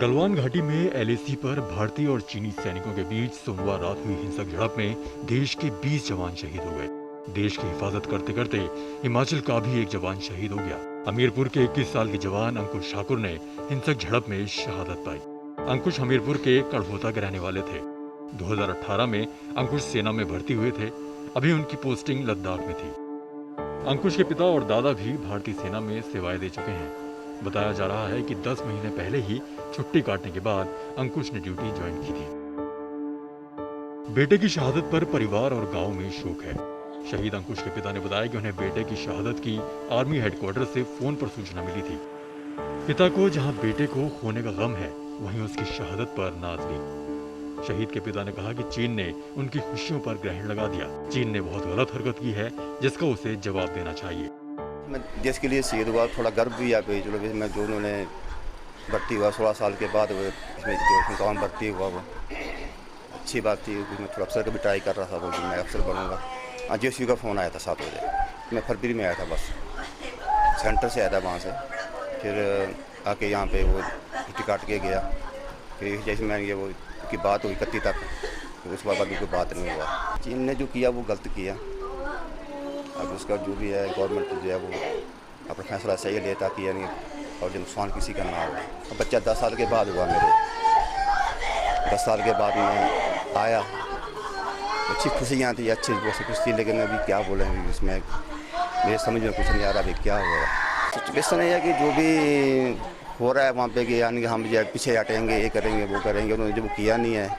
गलवान घाटी में एलएसी पर भारतीय और चीनी सैनिकों के बीच सोमवार रात हुई हिंसक झड़प में देश के 20 जवान शहीद हो गए। देश की हिफाजत करते करते हिमाचल का भी एक जवान शहीद हो गया। हमीरपुर के 21 साल के जवान अंकुश ठाकुर ने हिंसक झड़प में शहादत पाई। अंकुश हमीरपुर के कड़भोता के रहने वाले थे। 2018 में अंकुश सेना में भर्ती हुए थे। अभी उनकी पोस्टिंग लद्दाख में थी। अंकुश के पिता और दादा भी भारतीय सेना में सेवाएं दे चुके हैं। बताया जा रहा है कि 10 महीने पहले ही छुट्टी काटने के बाद अंकुश ने ड्यूटी ज्वाइन की थी। बेटे की शहादत पर परिवार और गांव में शोक है। शहीद अंकुश के पिता ने बताया कि उन्हें बेटे की शहादत की आर्मी हेडक्वार्टर से फोन पर सूचना मिली थी। पिता को जहां बेटे को खोने का गम है, वहीं उसकी शहादत पर नाज भी। शहीद के पिता ने कहा कि चीन ने उनकी खुशियों पर ग्रहण लगा दिया। चीन ने बहुत गलत हरकत की है, जिसका उसे जवाब देना चाहिए। मैं देश के लिए शहीद हुआ, थोड़ा गर्व भी है। चलो मैं जो उन्होंने भर्ती हुआ 16 साल के बाद वो इसमें जो काम भर्ती हुआ वो अच्छी बात थी। मैं थोड़ा अफसर का भी ट्राई कर रहा था, तो मैं अफसर बनूंगा। आज जेसी का फ़ोन आया था 7 बजे। मैं फरवरी में आया था, बस सेंटर से आया था वहाँ से। फिर आके यहाँ पे वो छुट्टी काट के गया। फिर जैसे मैं ये वो की बात हुई 31 तक, तो उस बाद कोई बात नहीं हुआ। चीन ने जो किया वो गलत किया। अब उसका जो भी है गवर्नमेंट जो है वो अपना फैसला सही ले, ताकि यानी और जो नुकसान किसी का ना हो। बच्चा 10 साल के बाद हुआ मेरे। 10 साल के बाद मैं आया, अच्छी खुशियाँ थी, अच्छी बहुत खुशी थी। लेकिन अभी क्या बोलेंगे इसमें, मेरे समझ में कुछ नहीं आ रहा अभी क्या हो रहा। सिचुएशन है कि जो भी हो रहा है वहाँ पे कि यानी हम जो पीछे हटेंगे, ये करेंगे वो करेंगे, उन्होंने जो किया नहीं है।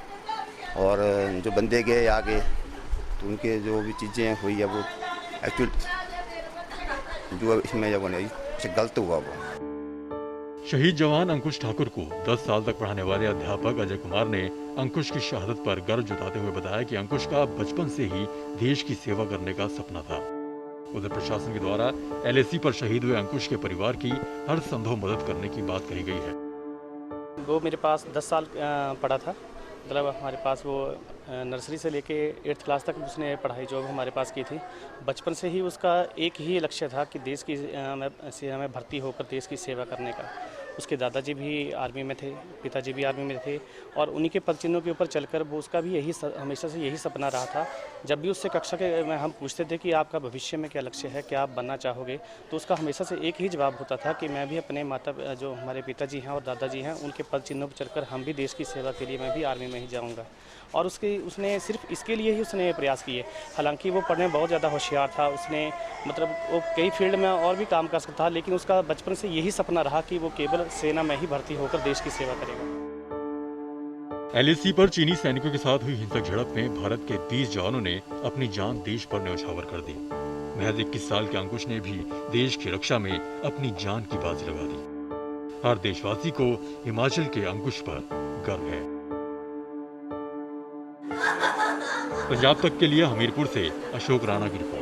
और जो बंदे गए आगे, तो उनके जो भी चीज़ें हुई है वो एक्चुअल जो इसमें जब गलत हुआ वो। शहीद जवान अंकुश ठाकुर को 10 साल तक पढ़ाने वाले अध्यापक अजय कुमार ने अंकुश की शहादत पर गर्व जताते हुए बताया कि अंकुश का बचपन से ही देश की सेवा करने का सपना था। उधर प्रशासन के द्वारा एलएसी पर शहीद हुए अंकुश के परिवार की हर संभव मदद करने की बात कही गई है। वो मेरे पास 10 साल पढ़ा था। मतलब हमारे पास वो नर्सरी से लेके 8th क्लास तक उसने पढ़ाई जो हमारे पास की थी। बचपन से ही उसका एक ही लक्ष्य था कि देश की सेना में भर्ती होकर देश की सेवा करने का। उसके दादाजी भी आर्मी में थे, पिताजी भी आर्मी में थे, और उन्हीं के पद चिन्हों के ऊपर चलकर वो उसका भी हमेशा से यही सपना रहा था। जब भी उससे कक्षा के में हम पूछते थे कि आपका भविष्य में क्या लक्ष्य है, क्या आप बनना चाहोगे, तो उसका हमेशा से एक ही जवाब होता था कि मैं भी अपने माता जो हमारे पिताजी हैं और दादाजी हैं उनके पद चिन्हों पर चलकर हम भी देश की सेवा के लिए मैं भी आर्मी में ही जाऊँगा। और उसने सिर्फ इसके लिए ही उसने प्रयास किए। हालांकि वो पढ़ने में बहुत ज़्यादा होशियार था। उसने मतलब वो कई फील्ड में और भी काम कर सकता था, लेकिन उसका बचपन से यही सपना रहा कि वो केवल सेना में ही भर्ती होकर देश की सेवा करेगा। एलएसी पर चीनी सैनिकों के साथ हुई हिंसक झड़प में भारत के 20 जवानों ने अपनी जान देश पर न्यौछावर कर दी। महज 21 साल के अंकुश ने भी देश की रक्षा में अपनी जान की बाजी लगा दी। हर देशवासी को हिमाचल के अंकुश पर गर्व है। पंजाब तक के लिए हमीरपुर से अशोक राणा की रिपोर्ट।